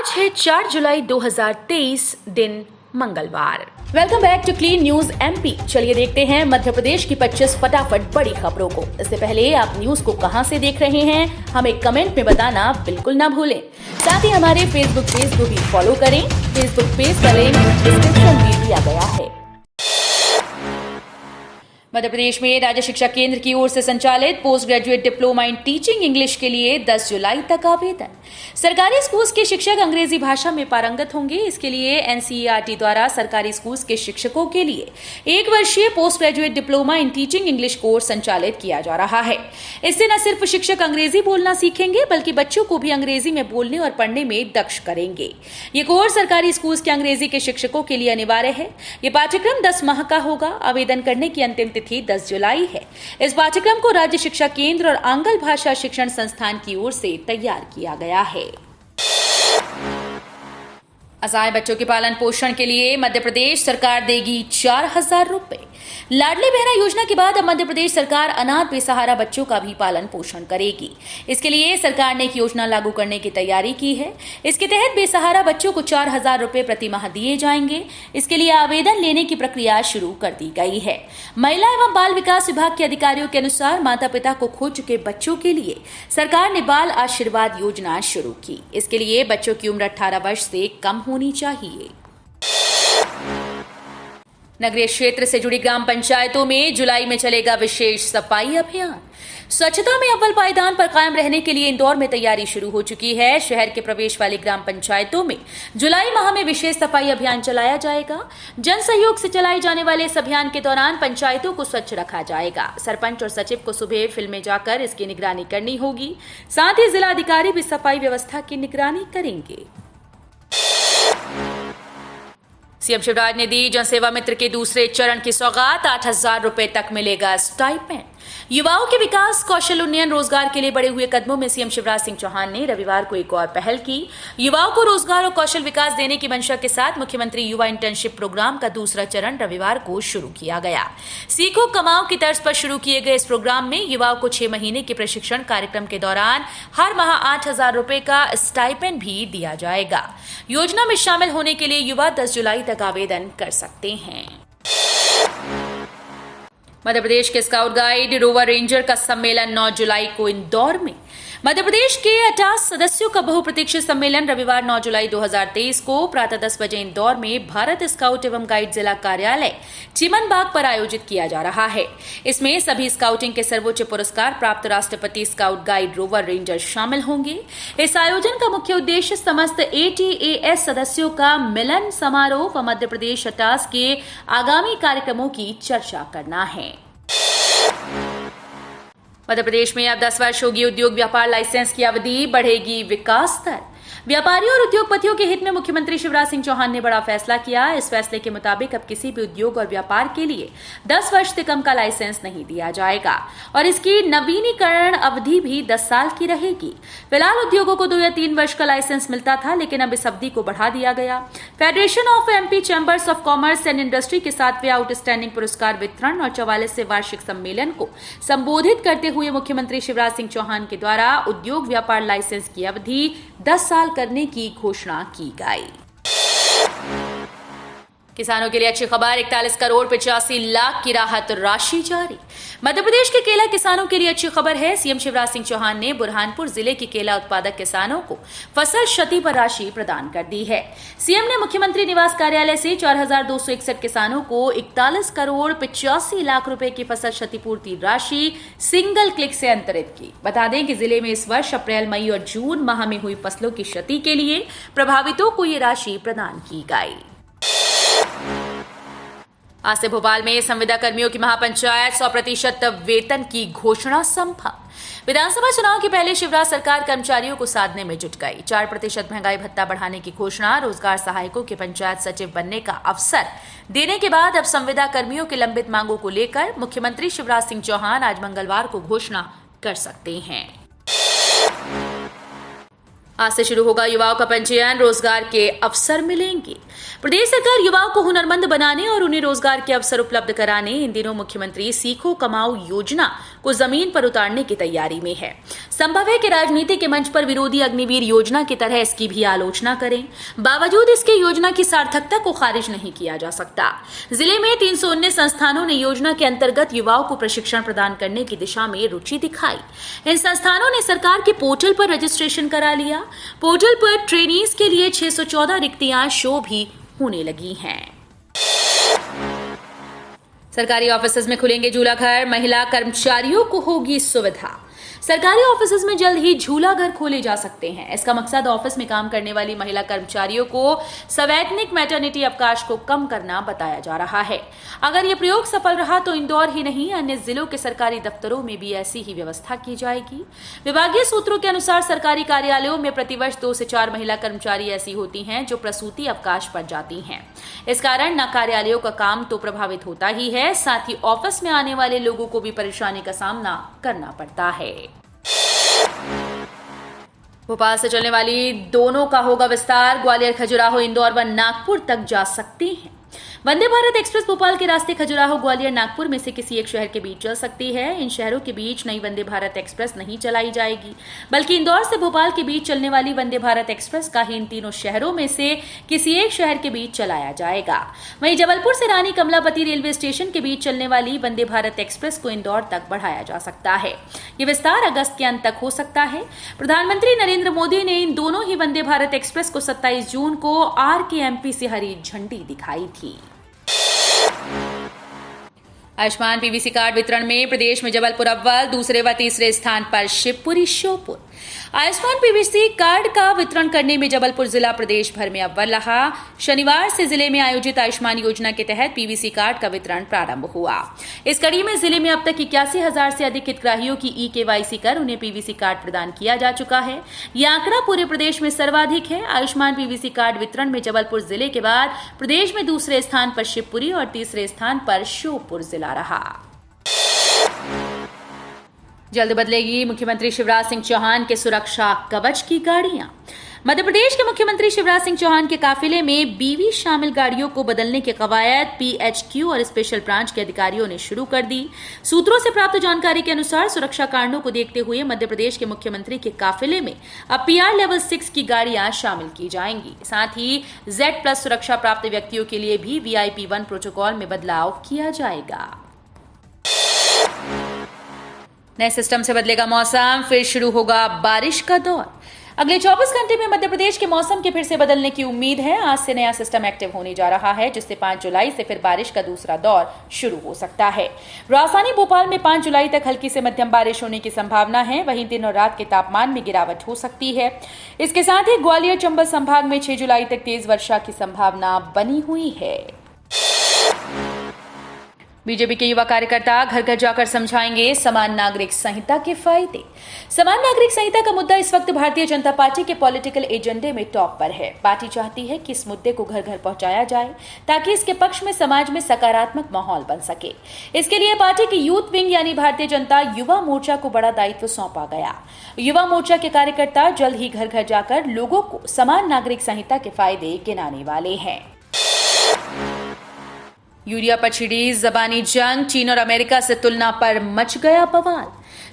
आज है 4 जुलाई 2023 दिन मंगलवार। Welcome back to clean news MP. चलिए देखते हैं मध्य प्रदेश की 25 फटाफट बड़ी खबरों को। इससे पहले आप न्यूज को कहां से देख रहे हैं हमें कमेंट में बताना बिल्कुल ना भूलें। साथ ही हमारे फेसबुक पेज को भी फॉलो करें। फेसबुक पेज का लिंक डिस्क्रिप्शन में दिया गया है। मध्य प्रदेश में राज्य शिक्षा केंद्र की ओर से संचालित post graduate diploma in teaching English के लिए 10 जुलाई तक आवेदन। सरकारी स्कूल्स के शिक्षक अंग्रेजी भाषा में पारंगत होंगे। इसके लिए एनसीईआरटी द्वारा सरकारी स्कूल्स के शिक्षकों के लिए 1 वर्षीय post graduate diploma in teaching English course संचालित किया जा रहा है। इससे न सिर्फ शिक्षक अंग्रेजी बोलना सीखेंगे बल्कि बच्चों को भी अंग्रेजी में बोलने और पढ़ने में दक्ष करेंगे। ये कोर्स सरकारी स्कूल्स के अंग्रेजी के शिक्षकों के लिए अनिवार्य है। ये पाठ्यक्रम 10 माह का होगा। आवेदन करने की अंतिम तिथि 10 जुलाई है। इस पाठ्यक्रम को राज्य शिक्षा केंद्र और आंग्ल भाषा शिक्षण संस्थान की ओर से तैयार किया गया है। असहाय बच्चों के पालन पोषण के लिए मध्य प्रदेश सरकार देगी 4,000 रुपए। लाडली बहना योजना के बाद अब मध्य प्रदेश सरकार अनाथ बेसहारा बच्चों का भी पालन पोषण करेगी। इसके लिए सरकार ने एक योजना लागू करने की तैयारी की है। इसके तहत बेसहारा बच्चों को 4,000 रुपए प्रति माह दिए जाएंगे। इसके लिए आवेदन लेने की प्रक्रिया शुरू कर दी गई है। महिला एवं बाल विकास विभाग के अधिकारियों के अनुसार माता पिता को खो चुके बच्चों के लिए सरकार ने बाल आशीर्वाद योजना शुरू की। इसके लिए बच्चों की उम्र 18 वर्ष से कम होनी चाहिए। नगरीय क्षेत्र से जुड़ी ग्राम पंचायतों में जुलाई में चलेगा विशेष सफाई अभियान। स्वच्छता में अव्वल पायदान पर कायम रहने के लिए इंदौर में तैयारी शुरू हो चुकी है। शहर के प्रवेश वाली ग्राम पंचायतों में जुलाई माह में विशेष सफाई अभियान चलाया जाएगा। जन सहयोग से चलाए जाने वाले इस अभियान के दौरान पंचायतों को स्वच्छ रखा जाएगा। सरपंच और सचिव को सुबह फील्ड में जाकर इसकी निगरानी करनी होगी। साथ ही जिला अधिकारी भी सफाई व्यवस्था की निगरानी करेंगे। सीएम शिवराज ने दी जनसेवा मित्र के दूसरे चरण की सौगात। 8,000 रुपए तक मिलेगा स्टाइपेंड। युवाओं के विकास, कौशल उन्नयन, रोजगार के लिए बढ़े हुए कदमों में सीएम शिवराज सिंह चौहान ने रविवार को एक और पहल की। युवाओं को रोजगार और कौशल विकास देने की मंशा के साथ मुख्यमंत्री युवा इंटर्नशिप प्रोग्राम का दूसरा चरण रविवार को शुरू किया गया। सीखो कमाओ की तर्ज पर शुरू किए गए इस प्रोग्राम में युवाओं को 6 महीने के प्रशिक्षण कार्यक्रम के दौरान हर माह 8,000 रुपए का स्टाइपेंड भी दिया जाएगा। योजना में शामिल होने के लिए युवा 10 जुलाई तक आवेदन कर सकते हैं। मध्य प्रदेश के स्काउट गाइड रोवर रेंजर का सम्मेलन 9 जुलाई को इंदौर में। मध्य प्रदेश के 58 सदस्यों का बहुप्रतीक्षित सम्मेलन रविवार 9 जुलाई 2023 को प्रातः 10 बजे इंदौर में भारत स्काउट एवं गाइड जिला कार्यालय चिमन बाग पर आयोजित किया जा रहा है। इसमें सभी स्काउटिंग के सर्वोच्च पुरस्कार प्राप्त राष्ट्रपति स्काउट गाइड रोवर रेंजर शामिल होंगे। इस आयोजन का मुख्य उद्देश्य समस्त ATAS सदस्यों का मिलन समारोह व मध्य प्रदेश 58 के आगामी कार्यक्रमों की चर्चा करना है। मध्य प्रदेश में अब 10 वर्ष होगी उद्योग व्यापार लाइसेंस की अवधि, बढ़ेगी विकास दर। व्यापारियों और उद्योगपतियों के हित में मुख्यमंत्री शिवराज सिंह चौहान ने बड़ा फैसला किया। इस फैसले के मुताबिक अब किसी भी उद्योग और व्यापार के लिए 10 वर्ष से कम का लाइसेंस नहीं दिया जाएगा और इसकी नवीनीकरण अवधि भी 10 साल की रहेगी। फिलहाल उद्योगों को 2 या 3 वर्ष का लाइसेंस मिलता था, लेकिन अब इस अवधि को बढ़ा दिया गया। Federation of MP chambers of commerce and industry के 7वें आउटस्टैंडिंग पुरस्कार वितरण और 44वें वार्षिक सम्मेलन को संबोधित करते हुए मुख्यमंत्री शिवराज सिंह चौहान के द्वारा उद्योग व्यापार लाइसेंस की अवधि 10 साल करने की घोषणा की गई। किसानों के लिए अच्छी खबर, 41 करोड़ 85 लाख की राहत राशि जारी। मध्य प्रदेश के केला किसानों के लिए अच्छी खबर है। सीएम शिवराज सिंह चौहान ने बुरहानपुर जिले के केला उत्पादक किसानों को फसल क्षति पर राशि प्रदान कर दी है। सीएम ने मुख्यमंत्री निवास कार्यालय से 4,261 किसानों को 41 करोड़ 85 लाख रुपए की फसल क्षतिपूर्ति राशि सिंगल क्लिक से अंतरित की। बता दें कि जिले में इस वर्ष अप्रैल, मई और जून माह में हुई फसलों की क्षति के लिए प्रभावितों को ये राशि प्रदान की गई। आज से भोपाल में संविदा कर्मियों की महापंचायत, 100% वेतन की घोषणा संभव। विधानसभा चुनाव के पहले शिवराज सरकार कर्मचारियों को साधने में जुट गई। 4% महंगाई भत्ता बढ़ाने की घोषणा, रोजगार सहायकों के पंचायत सचिव बनने का अवसर देने के बाद अब संविदा कर्मियों की लंबित मांगों को लेकर मुख्यमंत्री शिवराज सिंह चौहान आज मंगलवार को घोषणा कर सकते हैं। आज से शुरू होगा युवाओं का पंजीयन, रोजगार के अवसर मिलेंगे। प्रदेश सरकार युवाओं को हुनरमंद बनाने और उन्हें रोजगार के अवसर उपलब्ध कराने इन दिनों मुख्यमंत्री सीखो कमाओ योजना को जमीन पर उतारने की तैयारी में है। संभव है कि राजनीति के मंच पर विरोधी अग्निवीर योजना की तरह इसकी भी आलोचना करें। बावजूद इसके योजना की सार्थकता को खारिज नहीं किया जा सकता। जिले में 319 संस्थानों ने योजना के अंतर्गत युवाओं को प्रशिक्षण प्रदान करने की दिशा में रुचि दिखाई। इन संस्थानों ने सरकार के पोर्टल पर रजिस्ट्रेशन करा लिया। पोर्टल पर ट्रेनीज के लिए 614 रिक्तियां शो भी होने लगी हैं। सरकारी ऑफिस में खुलेंगे झूला घर, महिला कर्मचारियों को होगी सुविधा। सरकारी ऑफिस में जल्द ही झूला घर खोले जा सकते हैं। इसका मकसद ऑफिस में काम करने वाली महिला कर्मचारियों को सवैतनिक मैटरनिटी अवकाश को कम करना बताया जा रहा है। अगर यह प्रयोग सफल रहा तो इंदौर ही नहीं अन्य जिलों के सरकारी दफ्तरों में भी ऐसी ही व्यवस्था की जाएगी। विभागीय सूत्रों के अनुसार सरकारी कार्यालयों में प्रतिवर्ष 2 से 4 महिला कर्मचारी ऐसी होती हैं जो प्रसूति अवकाश पर जाती हैं। इस कारण न कार्यालयों का काम तो प्रभावित होता ही है, साथ ही ऑफिस में आने वाले लोगों को भी परेशानी का सामना करना पड़ता है। भोपाल से चलने वाली दोनों का होगा विस्तार, ग्वालियर, खजुराहो, इंदौर व नागपुर तक जा सकती हैं। वंदे भारत एक्सप्रेस भोपाल के रास्ते खजुराहो, ग्वालियर, नागपुर में से किसी एक शहर के बीच चल सकती है। इन शहरों के बीच नई वंदे भारत एक्सप्रेस नहीं चलाई जाएगी, बल्कि इंदौर से भोपाल के बीच चलने वाली वंदे भारत एक्सप्रेस का ही इन तीनों शहरों में से किसी एक शहर के बीच चलाया जाएगा। वहीं जबलपुर से रानी कमलापति रेलवे स्टेशन के बीच चलने वाली वंदे भारत एक्सप्रेस को इंदौर तक बढ़ाया जा सकता है। ये विस्तार अगस्त के अंत तक हो सकता है। प्रधानमंत्री नरेंद्र मोदी ने इन दोनों ही वंदे भारत एक्सप्रेस को 27 जून को RKMP से हरी झंडी दिखाई थी। आयुष्मान PVC कार्ड वितरण में प्रदेश में जबलपुर अव्वल, दूसरे व तीसरे स्थान पर शिवपुरी, श्योपुर। आयुष्मान PVC कार्ड का वितरण करने में जबलपुर जिला प्रदेश भर में अव्वल रहा। शनिवार से जिले में आयोजित आयुष्मान योजना के तहत PVC कार्ड का वितरण प्रारंभ हुआ। इस कड़ी में जिले में अब तक 81,000 से अधिक हितग्राहियों की eKYC कर उन्हें PVC कार्ड प्रदान किया जा चुका है। यह आंकड़ा पूरे प्रदेश में सर्वाधिक है। आयुष्मान PVC कार्ड वितरण में जबलपुर जिले के बाद प्रदेश में दूसरे स्थान पर शिवपुरी और तीसरे स्थान पर श्योपुर जिला रहा। जल्द बदलेगी मुख्यमंत्री शिवराज सिंह चौहान के सुरक्षा कवच की गाड़ियां। मध्य प्रदेश के मुख्यमंत्री शिवराज सिंह चौहान के काफिले में BV शामिल गाड़ियों को बदलने की कवायद PHQ और स्पेशल ब्रांच के अधिकारियों ने शुरू कर दी। सूत्रों से प्राप्त जानकारी के अनुसार सुरक्षा कारणों को देखते हुए मध्य प्रदेश के मुख्यमंत्री के काफिले में अब PR लेवल 6 की गाड़ियां शामिल की जाएंगी। साथ ही Z+ सुरक्षा प्राप्त व्यक्तियों के लिए भी VIP 1 प्रोटोकॉल में बदलाव किया जाएगा। नए सिस्टम से बदलेगा मौसम, फिर शुरू होगा बारिश का दौर। अगले 24 घंटे में मध्य प्रदेश के मौसम के फिर से बदलने की उम्मीद है। आज से नया सिस्टम एक्टिव होने जा रहा है, जिससे 5 जुलाई से फिर बारिश का दूसरा दौर शुरू हो सकता है। राजधानी भोपाल में 5 जुलाई तक हल्की से मध्यम बारिश होने की संभावना है। वहीं दिन और रात के तापमान में गिरावट हो सकती है। इसके साथ ही ग्वालियर, चंबल संभाग में 6 जुलाई तक तेज वर्षा की संभावना बनी हुई है। बीजेपी के युवा कार्यकर्ता घर घर जाकर समझाएंगे समान नागरिक संहिता के फायदे। समान नागरिक संहिता का मुद्दा इस वक्त भारतीय जनता पार्टी के पॉलिटिकल एजेंडे में टॉप पर है। पार्टी चाहती है कि इस मुद्दे को घर घर पहुंचाया जाए ताकि इसके पक्ष में समाज में सकारात्मक माहौल बन सके। इसके लिए पार्टी की यूथ विंग यानी भारतीय जनता युवा मोर्चा को बड़ा दायित्व सौंपा गया। युवा मोर्चा के कार्यकर्ता जल्द ही घर घर जाकर लोगों को समान नागरिक संहिता के फायदे गिनाने वाले हैं। यूरिया पर छिड़ी जबानी जंग, चीन और अमेरिका से तुलना पर मच गया बवाल।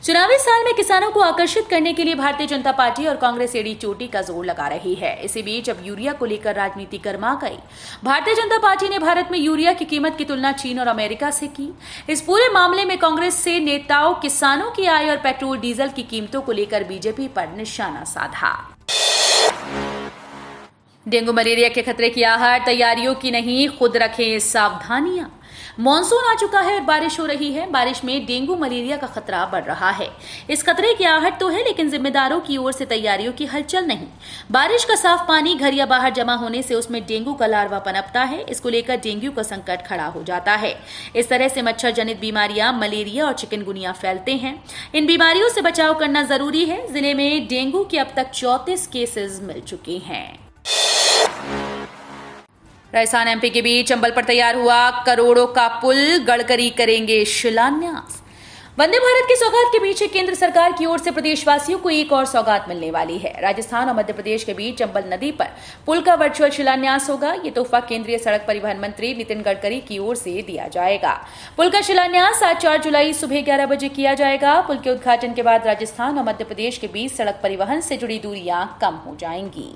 चुनावी साल में किसानों को आकर्षित करने के लिए भारतीय जनता पार्टी और कांग्रेस एड़ी चोटी का जोर लगा रही है। इसी बीच अब यूरिया को लेकर राजनीति गर्मा गई। भारतीय जनता पार्टी ने भारत में यूरिया की कीमत की तुलना चीन और अमेरिका से की। इस पूरे मामले में कांग्रेस से नेताओं किसानों की आय और पेट्रोल डीजल की कीमतों को लेकर बीजेपी पर निशाना साधा। डेंगू मलेरिया के खतरे की आहट, तैयारियों की नहीं, खुद रखें सावधानियां। मॉनसून आ चुका है और बारिश हो रही है। बारिश में डेंगू मलेरिया का खतरा बढ़ रहा है। इस खतरे की आहट तो है, लेकिन जिम्मेदारों की ओर से तैयारियों की हलचल नहीं। बारिश का साफ पानी घर या बाहर जमा होने से उसमें डेंगू का लार्वा पनपता है। इसको लेकर डेंगू का संकट खड़ा हो जाता है। इस तरह से मच्छर जनित बीमारियां मलेरिया और चिकनगुनिया फैलते हैं। इन बीमारियों से बचाव करना जरूरी है। जिले में डेंगू के अब तक 34 केसेस मिल चुके हैं। राजस्थान MP के बीच चंबल पर तैयार हुआ करोड़ों का पुल, गडकरी करेंगे शिलान्यास। वंदे भारत की सौगात के बीच केंद्र सरकार की ओर से प्रदेशवासियों को एक और सौगात मिलने वाली है। राजस्थान और मध्य प्रदेश के बीच चंबल नदी पर पुल का वर्चुअल शिलान्यास होगा। ये तोहफा केंद्रीय सड़क परिवहन मंत्री नितिन गडकरी की ओर से दिया जाएगा। पुल का शिलान्यास आज 4 जुलाई सुबह 11 बजे किया जाएगा। पुल के उद्घाटन के बाद राजस्थान और मध्य प्रदेश के बीच सड़क परिवहन से जुड़ी दूरियां कम हो जाएंगी।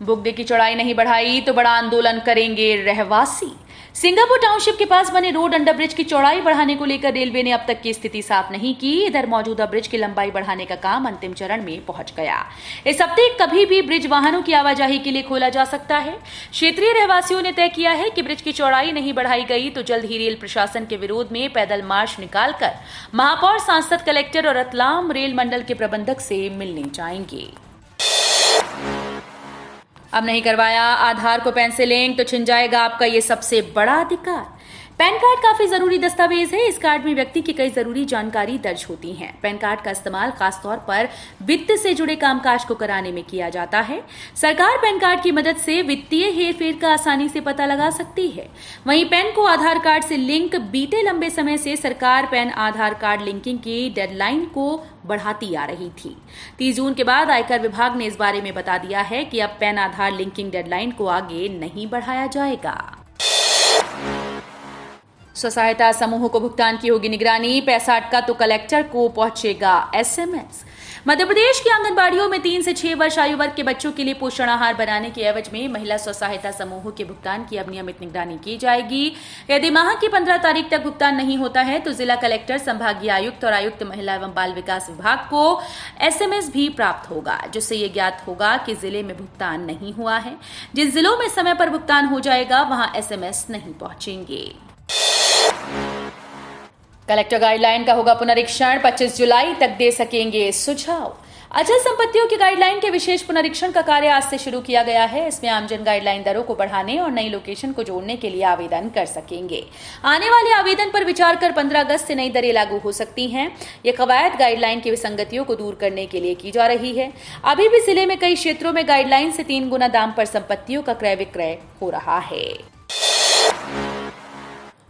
बुगडे की चौड़ाई नहीं बढ़ाई तो बड़ा आंदोलन करेंगे रहवासी। सिंगापुर टाउनशिप के पास बने रोड अंडर ब्रिज की चौड़ाई बढ़ाने को लेकर रेलवे ने अब तक की स्थिति साफ नहीं की। इधर मौजूदा ब्रिज की लंबाई बढ़ाने का काम अंतिम चरण में पहुंच गया। इस हफ्ते कभी भी ब्रिज वाहनों की आवाजाही के लिए खोला जा सकता है। क्षेत्रीय रहवासियों ने तय किया है कि ब्रिज की चौड़ाई नहीं बढ़ाई गई तो जल्द ही रेल प्रशासन के विरोध में पैदल मार्च निकालकर महापौर, सांसद, कलेक्टर और रतलाम रेल मंडल के प्रबंधक से मिलने जाएंगे। अब नहीं करवाया आधार को पैन से लिंक तो छिन जाएगा आपका ये सबसे बड़ा अधिकार। पैन कार्ड काफी जरूरी दस्तावेज है। इस कार्ड में व्यक्ति की कई जरूरी जानकारी दर्ज होती है। पैन कार्ड का इस्तेमाल खासतौर पर वित्त से जुड़े कामकाज को कराने में किया जाता है। सरकार पैन कार्ड की मदद से वित्तीय हेरफेर का आसानी से पता लगा सकती है। वहीं पैन को आधार कार्ड से लिंक बीते लंबे समय से सरकार पैन आधार कार्ड लिंकिंग की डेडलाइन को बढ़ाती आ रही थी। 30 जून के बाद आयकर विभाग ने इस बारे में बता दिया है कि अब पैन आधार लिंकिंग डेडलाइन को आगे नहीं बढ़ाया जाएगा। स्व सहायता समूह को भुगतान की होगी निगरानी। पैसा अटका तो कलेक्टर को पहुंचेगा एसएमएस। मध्य प्रदेश की आंगनबाड़ियों में 3 से 6 वर्ष आयु वर्ग के बच्चों के लिए पोषण आहार बनाने के एवज में महिला स्व सहायता समूह के भुगतान की अब नियमित निगरानी की जाएगी। यदि माह की 15 तारीख तक भुगतान नहीं होता है तो जिला कलेक्टर, संभागीय आयुक्त और आयुक्त महिला एवं बाल विकास विभाग को एसएमएस भी प्राप्त होगा, जिससे ये ज्ञात होगा कि जिले में भुगतान नहीं हुआ है। जिन जिलों में समय पर भुगतान हो जाएगा वहां एसएमएस नहीं पहुंचेंगे। कलेक्टर गाइडलाइन का होगा पुनरीक्षण, 25 जुलाई तक दे सकेंगे सुझाव। अचल संपत्तियों की गाइडलाइन के विशेष पुनरीक्षण का कार्य आज से शुरू किया गया है। इसमें आमजन गाइडलाइन दरों को बढ़ाने और नई लोकेशन को जोड़ने के लिए आवेदन कर सकेंगे। आने वाले आवेदन पर विचार कर 15 अगस्त से नई दरें लागू हो सकती हैं। ये कवायद गाइडलाइन की विसंगतियों को दूर करने के लिए की जा रही है। अभी भी जिले में कई क्षेत्रों में गाइडलाइन से 3 गुना दाम पर संपत्तियों का क्रय विक्रय हो रहा है।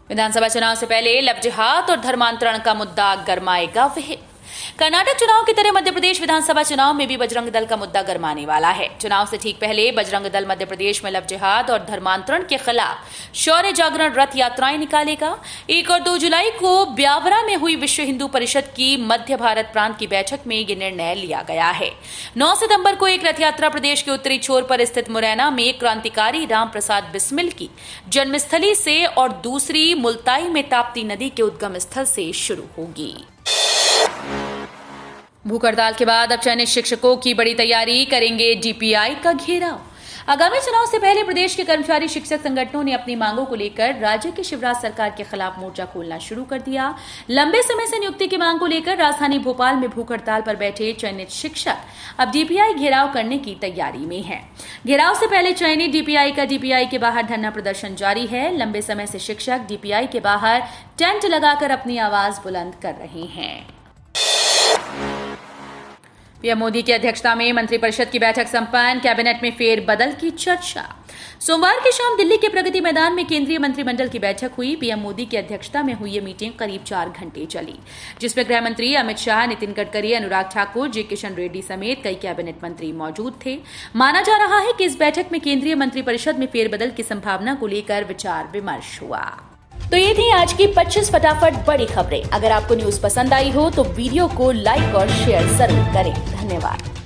विधानसभा चुनाव से पहले लव जिहाद और धर्मांतरण का मुद्दा गरमाएगा व्हिप। कर्नाटक चुनाव की तरह मध्य प्रदेश विधानसभा चुनाव में भी बजरंग दल का मुद्दा गरमाने वाला है। चुनाव से ठीक पहले बजरंग दल मध्य प्रदेश में लव जिहाद और धर्मांतरण के खिलाफ शौर्य जागरण रथ यात्राएं निकालेगा। 1 और 2 जुलाई को ब्यावरा में हुई विश्व हिंदू परिषद की मध्य भारत प्रांत की बैठक में ये निर्णय लिया गया है। 9 सितंबर को एक रथ यात्रा प्रदेश के उत्तरी छोर पर स्थित मुरैना में क्रांतिकारी राम प्रसाद बिस्मिल की जन्मस्थली से और दूसरी मुल्ताई में ताप्ती नदी के उद्गम स्थल से शुरू होगी। भूख हड़ताल के बाद अब चयनित शिक्षकों की बड़ी तैयारी, करेंगे डीपीआई का घेराव। आगामी चुनाव से पहले प्रदेश के कर्मचारी शिक्षक संगठनों ने अपनी मांगों को लेकर राज्य की शिवराज सरकार के खिलाफ मोर्चा खोलना शुरू कर दिया। लंबे समय से नियुक्ति की मांग को लेकर राजधानी भोपाल में भूख हड़ताल पर बैठे चयनित शिक्षक अब डीपीआई घेराव करने की तैयारी में हैं। घेराव से पहले चयनित डीपीआई का डीपीआई के बाहर धरना प्रदर्शन जारी है। लंबे समय से शिक्षक डीपीआई के बाहर टेंट लगाकर अपनी आवाज बुलंद कर रहे हैं। पीएम मोदी की अध्यक्षता में मंत्रिपरिषद की बैठक संपन्न, कैबिनेट में फेरबदल की चर्चा। सोमवार की शाम दिल्ली के प्रगति मैदान में केंद्रीय मंत्रिमंडल की बैठक हुई। पीएम मोदी की अध्यक्षता में हुई ये मीटिंग करीब 4 घंटे चली, जिसमें गृह मंत्री अमित शाह, नितिन गडकरी, अनुराग ठाकुर, जी किशन रेड्डी समेत कई कैबिनेट मंत्री मौजूद थे। माना जा रहा है कि इस बैठक में केंद्रीय मंत्रिपरिषद में फेरबदल की संभावना को लेकर विचार विमर्श हुआ। तो ये थी आज की 25 फटाफट बड़ी खबरें। अगर आपको न्यूज पसंद आई हो तो वीडियो को लाइक और शेयर जरूर करें। धन्यवाद।